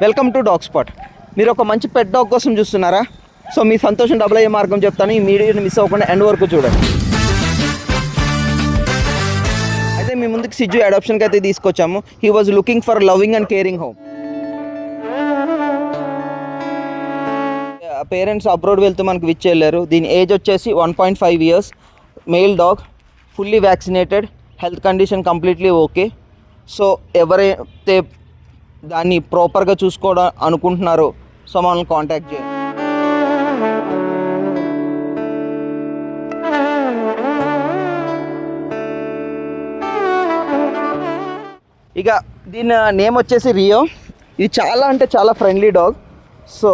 Welcome to dog spot. మీరు ఒక మంచి పెట్ డాగ్ కోసం చూస్తున్నారా? సో మీ సంతోషం డబుల్ అయ్యే మార్గం చెప్తాను. ఈ వీడియోని మిస్ అవ్వకుండా ఎండ్ వరకు చూడండి. అయితే మీ ముందుకు సిజ్జు అడాప్షన్కి అయితే తీసుకొచ్చాము. He was looking for loving and caring home. Parents abroad వెళ్తూ మనకు విచ్చి వెళ్ళారు. దీని ఏజ్ వచ్చేసి 1.5 years. Mail dog, fully vaccinated, health condition completely okay. So ఎవరైతే దాన్ని ప్రాపర్గా చూసుకోవడం అనుకుంటున్నారో సో మనల్ని కాంటాక్ట్ చేయండి. ఇక దీని నేమ్ వచ్చేసి రియో. ఇది చాలా అంటే చాలా ఫ్రెండ్లీ డాగ్. సో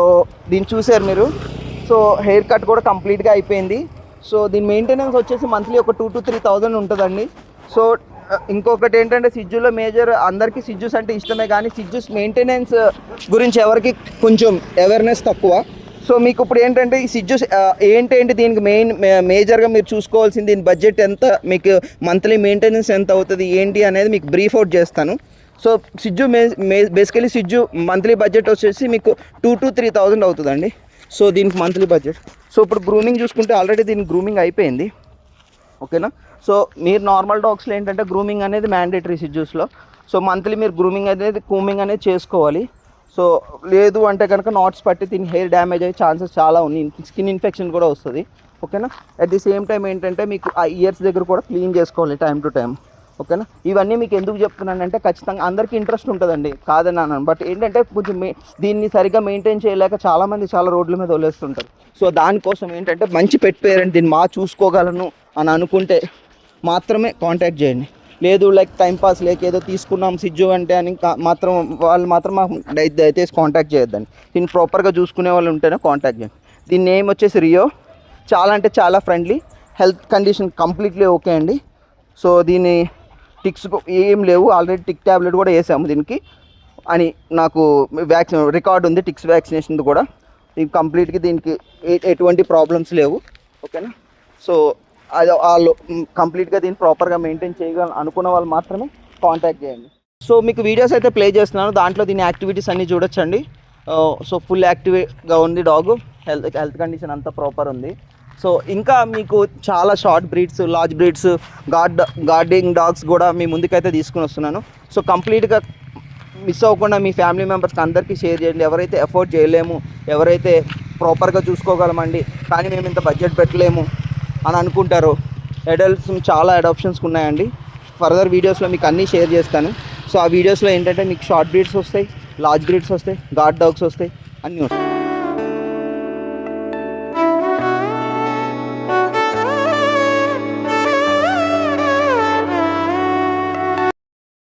దీన్ని చూసారు మీరు. సో హెయిర్ కట్ కూడా కంప్లీట్గా అయిపోయింది. సో దీని మెయింటెనెన్స్ వచ్చేసి మంత్లీ ఒక 2,000 to 3,000 ఉంటుందండి. సో ఇంకొకటి ఏంటంటే సిజ్జులో మేజర్ అందరికీ సిజ్జుస్ అంటే ఇష్టమే, కానీ సిజ్జుస్ మెయింటెనెన్స్ గురించి ఎవరికి కొంచెం అవేర్నెస్ తక్కువ. సో మీకు ఇప్పుడు ఏంటంటే ఈ సిజ్జుస్ ఏంటంటే దీనికి మేజర్గా మీరు చూసుకోవాల్సింది దీని బడ్జెట్ ఎంత, మీకు మంత్లీ మెయింటెనెన్స్ ఎంత అవుతుంది ఏంటి అనేది మీకు బ్రీఫ్ అవుట్ చేస్తాను. సో సిజ్జు బేసికలీ సిజ్జు మంత్లీ బడ్జెట్ వచ్చేసి మీకు 2,000 to 3,000 అవుతుందండి. సో దీనికి మంత్లీ బడ్జెట్. సో ఇప్పుడు గ్రూమింగ్ చూసుకుంటే ఆల్రెడీ దీనికి గ్రూమింగ్ అయిపోయింది, ఓకేనా. సో మీరు నార్మల్ డాగ్స్లో ఏంటంటే గ్రూమింగ్ అనేది మ్యాండేటరీ సిజ్జూస్లో. సో మంత్లీ మీరు గ్రూమింగ్ కూమింగ్ అనేది చేసుకోవాలి. సో లేదు అంటే కనుక నాట్స్ పట్టి దీని హెయిర్ డ్యామేజ్ అయ్యే ఛాన్సెస్ చాలా ఉన్నాయి. స్కిన్ ఇన్ఫెక్షన్ కూడా వస్తుంది, ఓకేనా. అట్ ది సేమ్ టైం ఏంటంటే మీకు ఆ ఇయర్స్ దగ్గర కూడా క్లీన్ చేసుకోవాలి టైం టు టైం, ఓకేనా. ఇవన్నీ మీకు ఎందుకు చెప్తున్నానంటే ఖచ్చితంగా అందరికీ ఇంట్రెస్ట్ ఉంటుందండి, కాదని అన్నాను. బట్ ఏంటంటే కొంచెం దీన్ని సరిగ్గా మెయింటైన్ చేయలేక చాలామంది చాలా రోడ్ల మీద వదిలేస్తుంటారు. సో దానికోసం ఏంటంటే మంచి పెట్ పేరెంట్ దీన్ని చూసుకోగలను అని అనుకుంటే మాత్రమే కాంటాక్ట్ చేయండి. లేదు లైక్ టైంపాస్ లేక ఏదో తీసుకున్నాం సిజ్జు అంటే అని వాళ్ళు మాత్రం దయచేసి కాంటాక్ట్ చేయొద్దండి. దీన్ని ప్రాపర్గా చూసుకునే వాళ్ళు ఉంటేనే కాంటాక్ట్ చేయండి. దీని నేమ్ వచ్చేసి రియో. చాలా అంటే చాలా friendly, health condition completely okay అండి. సో దీని టిక్స్ ఏం లేవు, ఆల్రెడీ టిక్ ట్యాబ్లెట్ కూడా వేసాము దీనికి అని నాకు రికార్డు ఉంది, టిక్స్ వ్యాక్సినేషన్ కూడా. దీనికి కంప్లీట్గా దీనికి ఎటువంటి ప్రాబ్లమ్స్ లేవు, ఓకేనా. సో అది వాళ్ళు కంప్లీట్గా దీన్ని ప్రాపర్గా మెయింటైన్ చేయగలను అనుకున్న వాళ్ళు మాత్రమే కాంటాక్ట్ చేయండి. సో మీకు వీడియోస్ అయితే ప్లే చేస్తున్నాను, దాంట్లో దీని యాక్టివిటీస్ అన్నీ చూడొచ్చండి. సో ఫుల్ యాక్టివ్గా ఉంది డాగ్, హెల్త్ కండిషన్ అంతా ప్రాపర్ ఉంది. సో ఇంకా మీకు చాలా short breeds, large breeds, guarding dogs కూడా మీ ముందుకైతే తీసుకుని వస్తున్నాను. సో కంప్లీట్గా మిస్ అవ్వకుండా మీ ఫ్యామిలీ మెంబర్స్కి అందరికీ షేర్ చేయండి. ఎవరైతే ఎఫోర్డ్ చేయలేము, ఎవరైతే ప్రాపర్గా చూసుకోగలమండి కానీ మేము ఇంత బడ్జెట్ పెట్టలేము అని అనుకుంటారో, అడల్ట్స్ చాలా అడాప్షన్స్కి ఉన్నాయండి. ఫర్దర్ వీడియోస్లో మీకు అన్నీ షేర్ చేస్తాను. సో ఆ వీడియోస్లో ఏంటంటే మీకు షార్ట్ బ్రీడ్స్ వస్తాయి, లార్జ్ బ్రీడ్స్ వస్తాయి, గార్డ్ డాగ్స్ వస్తాయి, అన్నీ వస్తాయి.